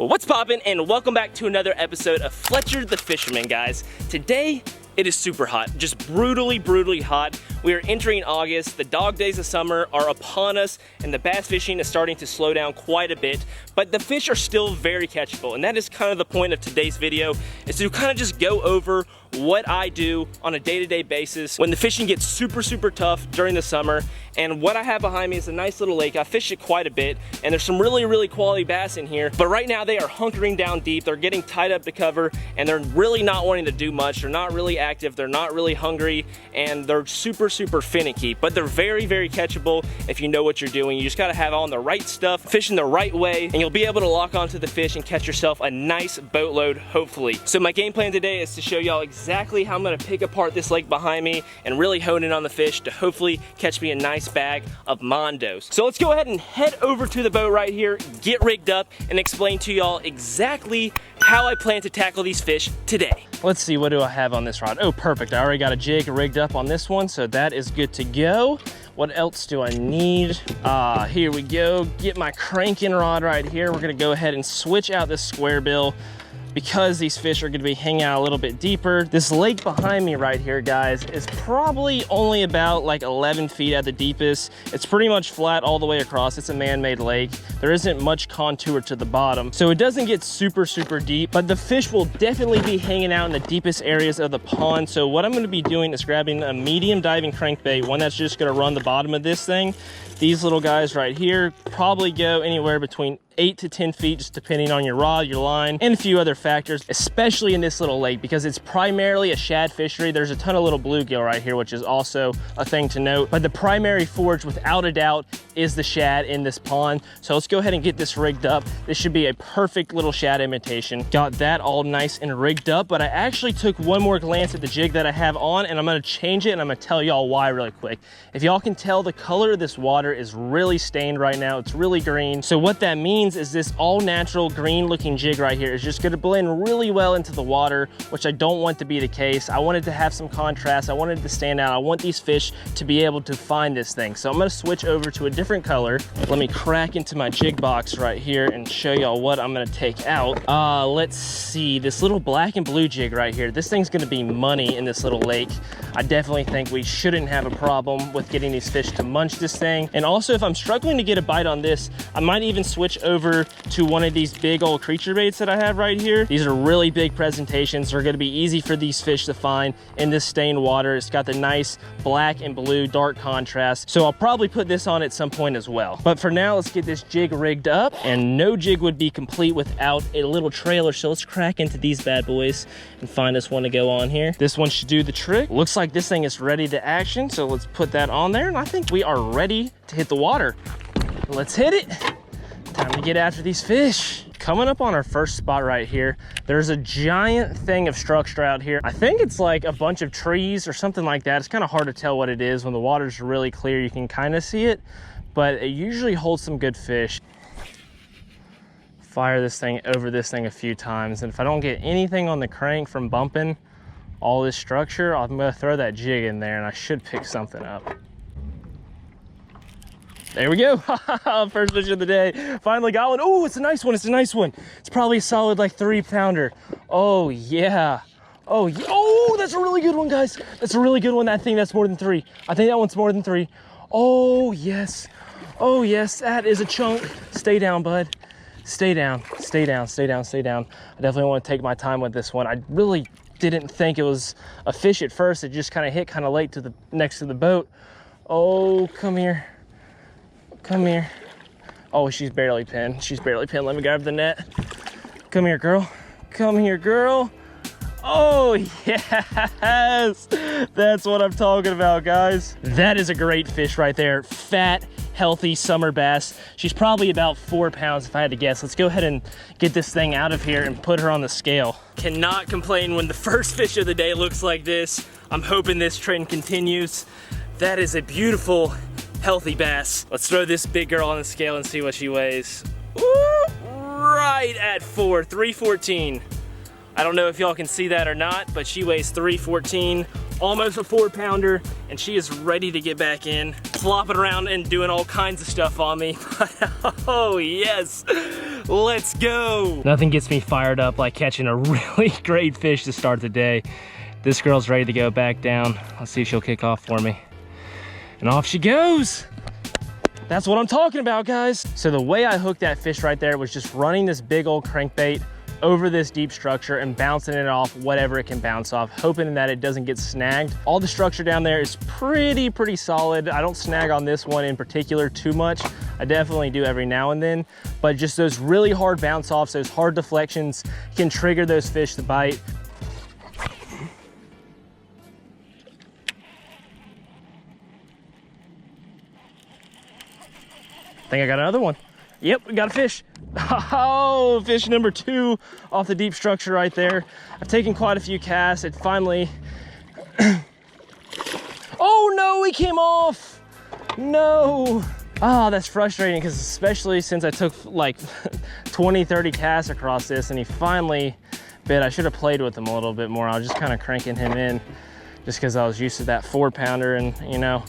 Well, what's poppin', and welcome back to another episode of Fletcher the Fisherman, guys. Today, it is super hot, just brutally hot. We are entering August, the dog days of summer are upon us, and the bass fishing is starting to slow down quite a bit, but the fish are still very catchable, and that is kind of the point of today's video, is to kind of just go over what I do on a day-to-day basis when the fishing gets super tough during the summer. And what I have behind me is a nice little lake. I fished it quite a bit, and there's some really quality bass in here, but right now they are hunkering down deep. They're getting tied up to cover, and they're really not wanting to do much. They're not really active, they're not really hungry, and they're super finicky, but they're very catchable if you know what you're doing. You just gotta have on the right stuff, fishing the right way, and you'll be able to lock onto the fish and catch yourself a nice boatload, hopefully. So my game plan today is to show y'all exactly how I'm gonna pick apart this lake behind me and really hone in on the fish to hopefully catch me a nice bag of mondos. So let's go ahead and head over to the boat right here, get rigged up, and explain to y'all exactly how I plan to tackle these fish today. Let's see, what do I have on this rod? Oh, perfect. I already got a jig rigged up on this one, so that is good to go. What else do I need? Here we go. Get my cranking rod right here. We're gonna go ahead and switch out this square bill because these fish are gonna be hanging out a little bit deeper. This lake behind me right here, guys, is probably only about like 11 feet at the deepest. It's pretty much flat all the way across. It's a man-made lake. There isn't much contour to the bottom, so it doesn't get super deep, but the fish will definitely be hanging out in the deepest areas of the pond. So what I'm gonna be doing is grabbing a medium diving crankbait, one that's just gonna run the bottom of this thing. These little guys right here probably go anywhere between 8 to 10 feet, just depending on your rod, your line, and a few other factors, especially in this little lake because it's primarily a shad fishery. There's a ton of little bluegill right here, which is also a thing to note, but the primary forage, without a doubt, is the shad in this pond. So let's go ahead and get this rigged up. This should be a perfect little shad imitation. Got that all nice and rigged up, but I actually took one more glance at the jig that I have on, and I'm gonna change it, and I'm gonna tell y'all why really quick. If y'all can tell, the color of this water is really stained right now. It's really green. So what that means is this all natural green looking jig right here is just gonna blend really well into the water, which I don't want to be the case. I wanted to have some contrast. I wanted to stand out. I want these fish to be able to find this thing. So I'm gonna switch over to a different color. Let me crack into my jig box right here and show y'all what I'm gonna take out. Let's see, this little black and blue jig right here. This thing's gonna be money in this little lake. I definitely think we shouldn't have a problem with getting these fish to munch this thing. And also, if I'm struggling to get a bite on this, I might even switch over to one of these big old creature baits that I have right here. These are really big presentations. They're gonna be easy for these fish to find in this stained water. It's got the nice black and blue dark contrast. So I'll probably put this on at some point as well. But for now, let's get this jig rigged up, and no jig would be complete without a little trailer. So let's crack into these bad boys and find us one to go on here. This one should do the trick. Looks like this thing is ready to action. So let's put that on there, and I think we are ready to hit the water. Let's hit it. Time to get after these fish. Coming up on our first spot right here, there's a giant thing of structure out here. I think it's like a bunch of trees or something like that. It's kind of hard to tell what it is. When the water's really clear, you can kind of see it, but it usually holds some good fish. Fire this thing over this thing a few times, and if I don't get anything on the crank from bumping all this structure, I'm gonna throw that jig in there and I should pick something up. There we go. First fish of the day. Finally got one. Oh, it's a nice one. It's a nice one. It's probably a solid like 3-pounder. Oh yeah. Oh yeah. Oh, that's a really good one, guys. That's a really good one. That thing, that's more than 3. I think that one's more than 3. Oh yes. Oh yes, that is a chunk. Stay down, bud. Stay down. Stay down. Stay down. Stay down. I definitely want to take my time with this one. I really didn't think it was a fish at first. It just kind of hit kind of late to the next to the boat. Oh, come here. Come here. Oh, she's barely pinned. She's barely pinned. Let me grab the net. Come here, girl. Come here, girl. Oh, yes. That's what I'm talking about, guys. That is a great fish right there. Fat, healthy summer bass. She's probably about 4 pounds if I had to guess. Let's go ahead and get this thing out of here and put her on the scale. Cannot complain when the first fish of the day looks like this. I'm hoping this trend continues. That is a beautiful, healthy bass. Let's throw this big girl on the scale and see what she weighs. Ooh, right at 314. I don't know if y'all can see that or not, but she weighs 314 almost a 4-pounder, and she is ready to get back in, flopping around and doing all kinds of stuff on me. Oh yes, let's go. Nothing gets me fired up like catching a really great fish to start the day. This girl's ready to go back down. Let's see if she'll kick off for me. And off she goes. That's what I'm talking about, guys. So the way I hooked that fish right there was just running this big old crankbait over this deep structure and bouncing it off whatever it can bounce off, hoping that it doesn't get snagged. All the structure down there is pretty solid. I don't snag on this one in particular too much. I definitely do every now and then, but just those really hard bounce offs, those hard deflections can trigger those fish to bite. I think I got another one. Yep, we got a fish. Oh, fish number 2 off the deep structure right there. I've taken quite a few casts. It finally... Oh no, he came off. No. Oh, that's frustrating because especially since I took like 20, 30 casts across this and he finally bit. I should have played with him a little bit more. I was just kind of cranking him in just because I was used to that 4-pounder and, you know,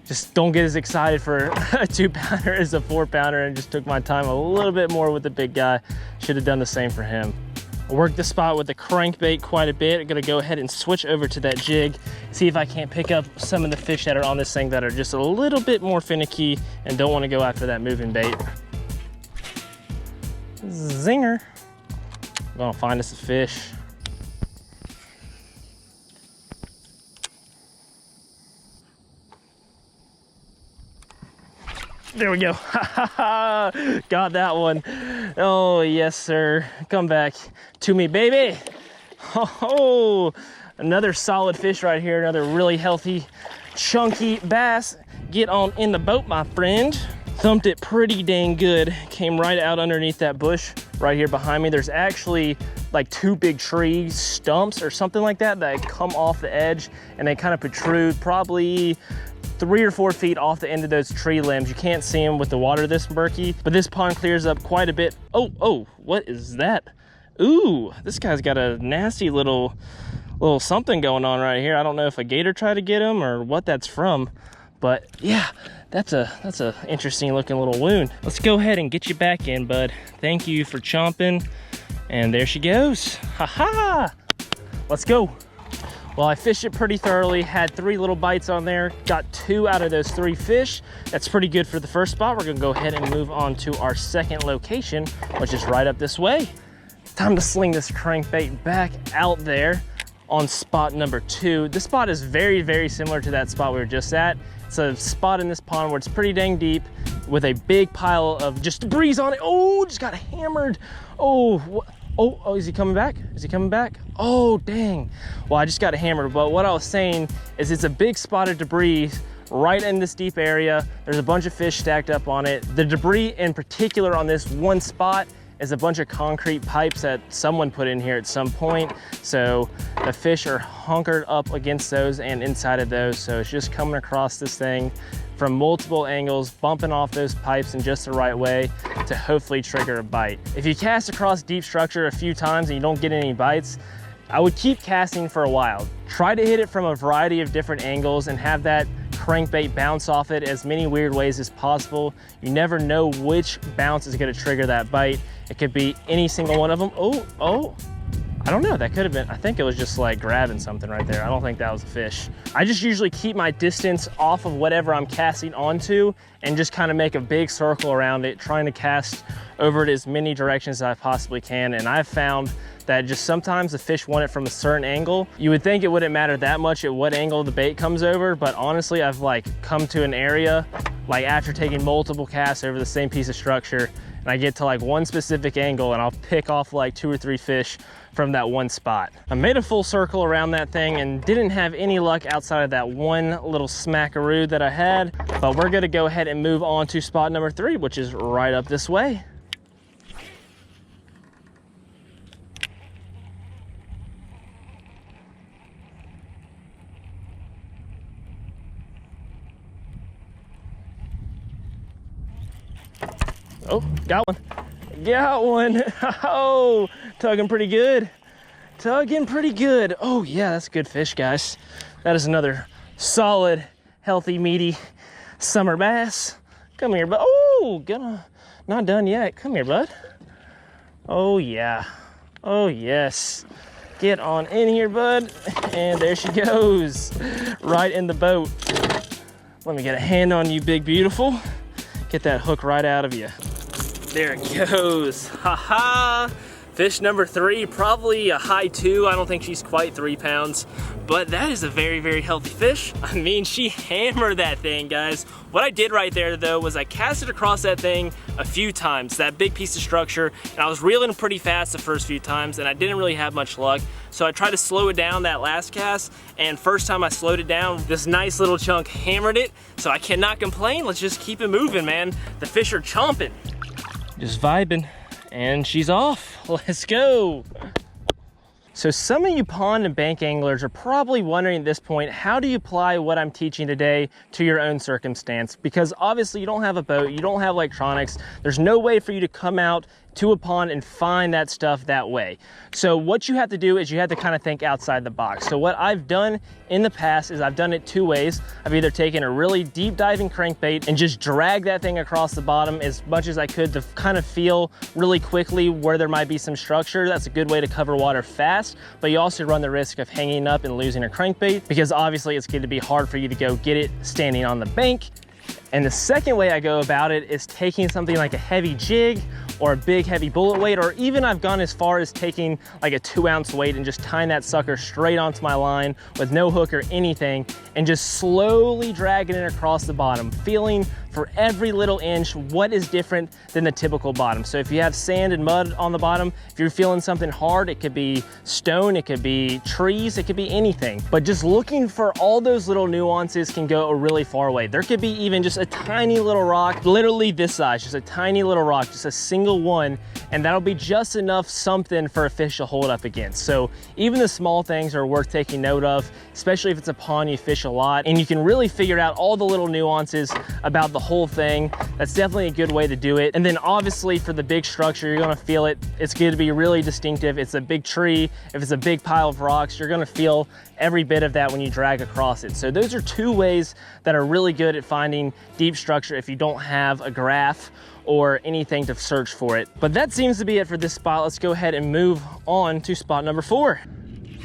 just don't get as excited for a 2-pounder as a 4-pounder, and just took my time a little bit more with the big guy. Should have done the same for him. I worked the spot with the crankbait quite a bit. I'm gonna go ahead and switch over to that jig, see if I can't pick up some of the fish that are on this thing that are just a little bit more finicky and don't want to go after that moving bait. Zinger. I'm gonna find us a fish. There we go. Got that one. Oh, yes, sir. Come back to me, baby. Oh, another solid fish right here. Another really healthy, chunky bass. Get on in the boat, my friend. Thumped it pretty dang good. Came right out underneath that bush right here behind me. There's actually like 2 big tree stumps or something like that that come off the edge, and they kind of protrude probably 3 or 4 feet off the end of those tree limbs. You can't see them with the water this murky, but this pond clears up quite a bit. Oh, what is that? Ooh, this guy's got a nasty little something going on right here. I don't know if a gator tried to get him or what that's from, but yeah, that's a interesting looking little wound. Let's go ahead and get you back in, bud. Thank you for chomping. And there she goes. Ha. Let's go. Well, I fished it pretty thoroughly, had 3 little bites on there, got 2 out of those 3 fish. That's pretty good for the first spot. We're gonna go ahead and move on to our second location, which is right up this way. Time to sling this crankbait back out there on spot number 2. This spot is very similar to that spot we were just at. It's a spot in this pond where it's pretty dang deep with a big pile of just debris on it. Oh, just got hammered. Oh, is he coming back? Is he coming back? Oh, dang. Well, I just got hammered, but what I was saying is it's a big spot of debris right in this deep area. There's a bunch of fish stacked up on it. The debris in particular on this one spot is a bunch of concrete pipes that someone put in here at some point. So the fish are hunkered up against those and inside of those. So it's just coming across this thing from multiple angles, bumping off those pipes in just the right way to hopefully trigger a bite. If you cast across deep structure a few times and you don't get any bites, I would keep casting for a while. Try to hit it from a variety of different angles and have that crankbait bounce off it as many weird ways as possible. You never know which bounce is gonna trigger that bite. It could be any single one of them. Oh, I don't know, that could have been, I think it was just like grabbing something right there. I don't think that was a fish. I just usually keep my distance off of whatever I'm casting onto and just kind of make a big circle around it, trying to cast over it as many directions as I possibly can. And I've found that just sometimes the fish want it from a certain angle. You would think it wouldn't matter that much at what angle the bait comes over, but honestly, I've like come to an area, like after taking multiple casts over the same piece of structure, and I get to like one specific angle and I'll pick off like 2 or 3 fish from that one spot. I made a full circle around that thing and didn't have any luck outside of that one little smackaroo that I had, but we're gonna go ahead and move on to spot number 3, which is right up this way. Oh, got one. Got one. Oh, tugging pretty good. Tugging pretty good. Oh yeah, that's a good fish, guys. That is another solid, healthy, meaty summer bass. Come here, bud. Oh, not done yet. Come here, bud. Oh yeah. Oh yes. Get on in here, bud. And there she goes. Right in the boat. Let me get a hand on you, big beautiful. Get that hook right out of you. There it goes. Ha-ha. Fish number 3, probably a high 2. I don't think she's quite 3 pounds, but that is a very, very healthy fish. I mean, she hammered that thing, guys. What I did right there, though, was I cast it across that thing a few times, that big piece of structure, and I was reeling pretty fast the first few times, and I didn't really have much luck. So I tried to slow it down that last cast, and first time I slowed it down, this nice little chunk hammered it, so I cannot complain. Let's just keep it moving, man. The fish are chomping. Just vibing. And she's off. Let's go. So some of you pond and bank anglers are probably wondering at this point, how do you apply what I'm teaching today to your own circumstance? Because obviously you don't have a boat, you don't have electronics, there's no way for you to come out to a pond and find that stuff that way. So what you have to do is you have to kind of think outside the box. So what I've done in the past is I've done it 2 ways. I've either taken a really deep diving crankbait and just dragged that thing across the bottom as much as I could to kind of feel really quickly where there might be some structure. That's a good way to cover water fast, but you also run the risk of hanging up and losing a crankbait because obviously it's going to be hard for you to go get it standing on the bank. And the second way I go about it is taking something like a heavy jig or a big heavy bullet weight, or even I've gone as far as taking like a 2-ounce weight and just tying that sucker straight onto my line with no hook or anything and just slowly dragging it across the bottom, feeling for every little inch what is different than the typical bottom. So if you have sand and mud on the bottom, if you're feeling something hard, it could be stone, it could be trees, it could be anything. But just looking for all those little nuances can go a really far way. There could be even just a tiny little rock, literally this size, just a tiny little rock, just a single one, and that'll be just enough something for a fish to hold up against. So even the small things are worth taking note of, especially if it's a pond you fish a lot, and you can really figure out all the little nuances about the whole thing. That's definitely a good way to do it. And then obviously for the big structure, you're gonna feel it. It's going to be really distinctive. It's a big tree. If it's a big pile of rocks, you're gonna feel every bit of that when you drag across it. So those are 2 ways that are really good at finding deep structure if you don't have a graph or anything to search for it. But that seems to be it for this spot. Let's go ahead and move on to spot number 4.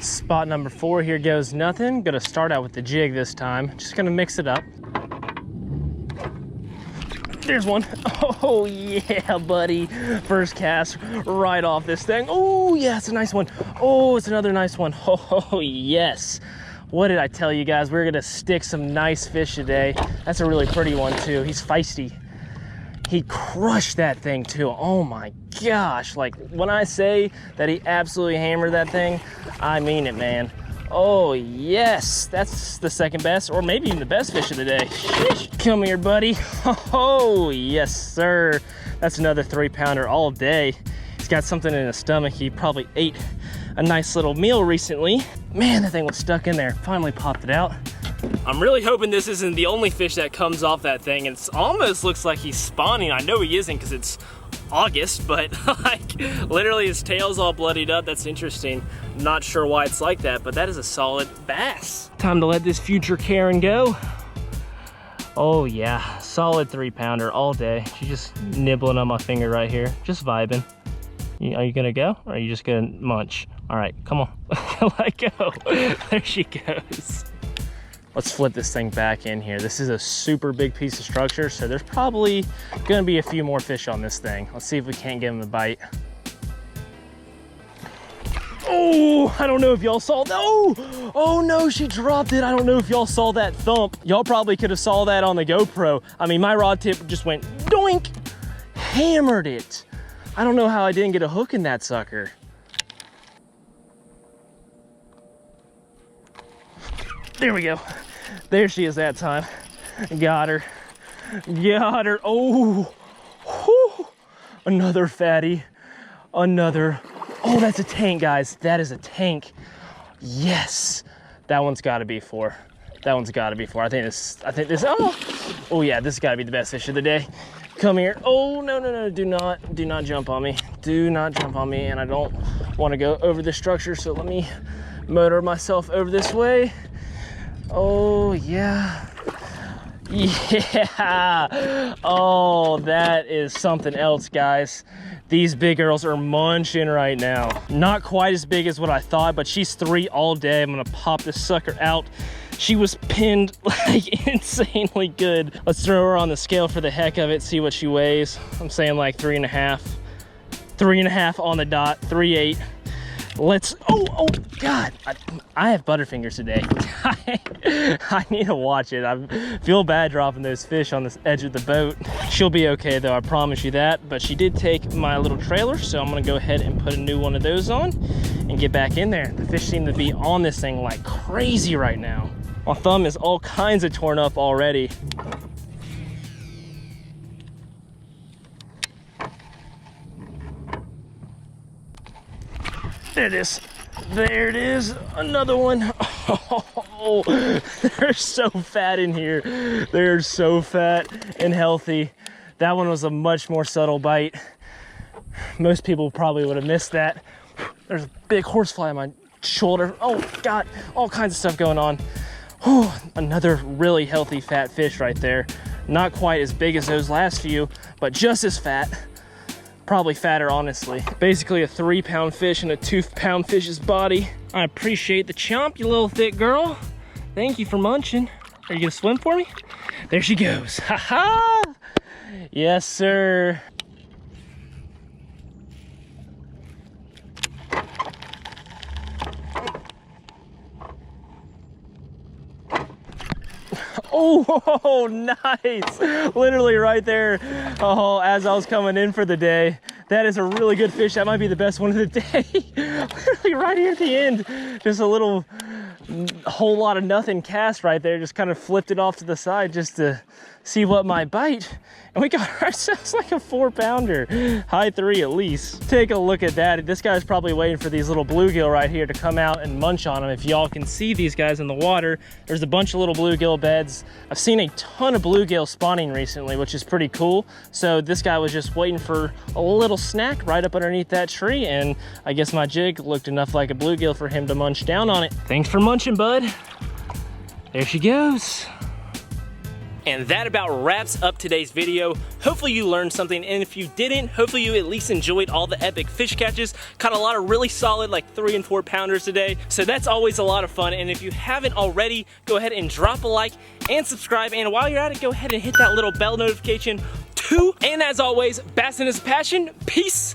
Spot number 4, here goes nothing. Gonna start out with the jig this time. Just gonna mix it up. There's one. Oh yeah, buddy. First cast right off this thing. Oh yeah, it's a nice one. Oh, it's another nice one. Oh yes. What did I tell you guys? We're gonna stick some nice fish today. That's a really pretty one too. He's feisty. He crushed that thing too. Oh my gosh. Like when I say that he absolutely hammered that thing, I mean it, man. Oh yes, that's the second best, or maybe even the best fish of the day. Sheesh. Come here, buddy. Oh yes, sir. That's another 3-pounder all day. He's got something in his stomach. He probably ate a nice little meal recently. Man, that thing was stuck in there. Finally popped it out. I'm really hoping this isn't the only fish that comes off that thing. It almost looks like he's spawning. I know he isn't because it's August, but like literally his tail's all bloodied up. That's interesting. Not sure why it's like that, but that is a solid bass. Time to let this future Karen go. Oh yeah, solid 3-pounder all day. She's just nibbling on my finger right here, just vibing. Are you gonna go, or are you just gonna munch? All right, come on, let go. There she goes. Let's flip this thing back in here. This is a super big piece of structure, so there's probably gonna be a few more fish on this thing. Let's see if we can't give him a bite. Oh, I don't know if y'all saw that. Oh no, she dropped it. I don't know if y'all saw that thump. Y'all probably could have saw that on the GoPro. I mean, my rod tip just went doink, hammered it. I don't know how I didn't get a hook in that sucker. There we go. There she is that time. Got her. Got her. Oh, whew. Another fatty. Another. Oh, that's a tank, guys. That is a tank. Yes. That one's got to be 4. That one's got to be 4. I think this, oh yeah, this has got to be the best fish of the day. Come here. Oh, no, no, no. Do not jump on me. do not jump on me, and I don't want to go over the structure, so let me motor myself over this way. Oh, yeah. Yeah. Oh, that is something else, guys. These big girls are munching right now. Not quite as big as what I thought, but she's 3 all day. I'm gonna pop this sucker out. She was pinned like insanely good. Let's throw her on the scale for the heck of it, see what she weighs. I'm saying like 3.5. 3.5 on the dot, 3.8. Let's, oh God, I have butterfingers today. I need to watch it. I feel bad dropping those fish on the edge of the boat. She'll be okay though, I promise you that. But she did take my little trailer, so I'm gonna go ahead and put a new one of those on and get back in there. The fish seem to be on this thing like crazy right now. My thumb is all kinds of torn up already. There it is. There it is. Another one. Oh, they're so fat in here. They're so fat and healthy. That one was a much more subtle bite. Most people probably would have missed that. There's a big horsefly on my shoulder. Oh God, all kinds of stuff going on. Oh, another really healthy fat fish right there. Not quite as big as those last few, but just as fat. Probably fatter, honestly. Basically a 3-pound fish in a 2-pound fish's body. I appreciate the chomp, you little thick girl. Thank you for munching. Are you gonna swim for me? There she goes. Ha ha! Yes, sir. Oh, nice. Literally right there. Oh, as I was coming in for the day. That is a really good fish. That might be the best one of the day. Literally right here at the end. Just a little, whole lot of nothing cast right there. Just kind of flipped it off to the side just to see what might bite. And we got ourselves like a 4-pounder, high 3 at least. Take a look at that. This guy's probably waiting for these little bluegill right here to come out and munch on them. If y'all can see these guys in the water, there's a bunch of little bluegill beds. I've seen a ton of bluegill spawning recently, which is pretty cool. So this guy was just waiting for a little snack right up underneath that tree, and I guess my jig looked enough like a bluegill for him to munch down on it. Thanks for munching, bud. There she goes. And that about wraps up today's video. Hopefully you learned something, and if you didn't, hopefully you at least enjoyed all the epic fish catches. Caught a lot of really solid like 3 and 4 pounders today, so that's always a lot of fun. And if you haven't already, go ahead and drop a like and subscribe, and while you're at it, go ahead and hit that little bell notification too. And as always, bassing is a passion. Peace.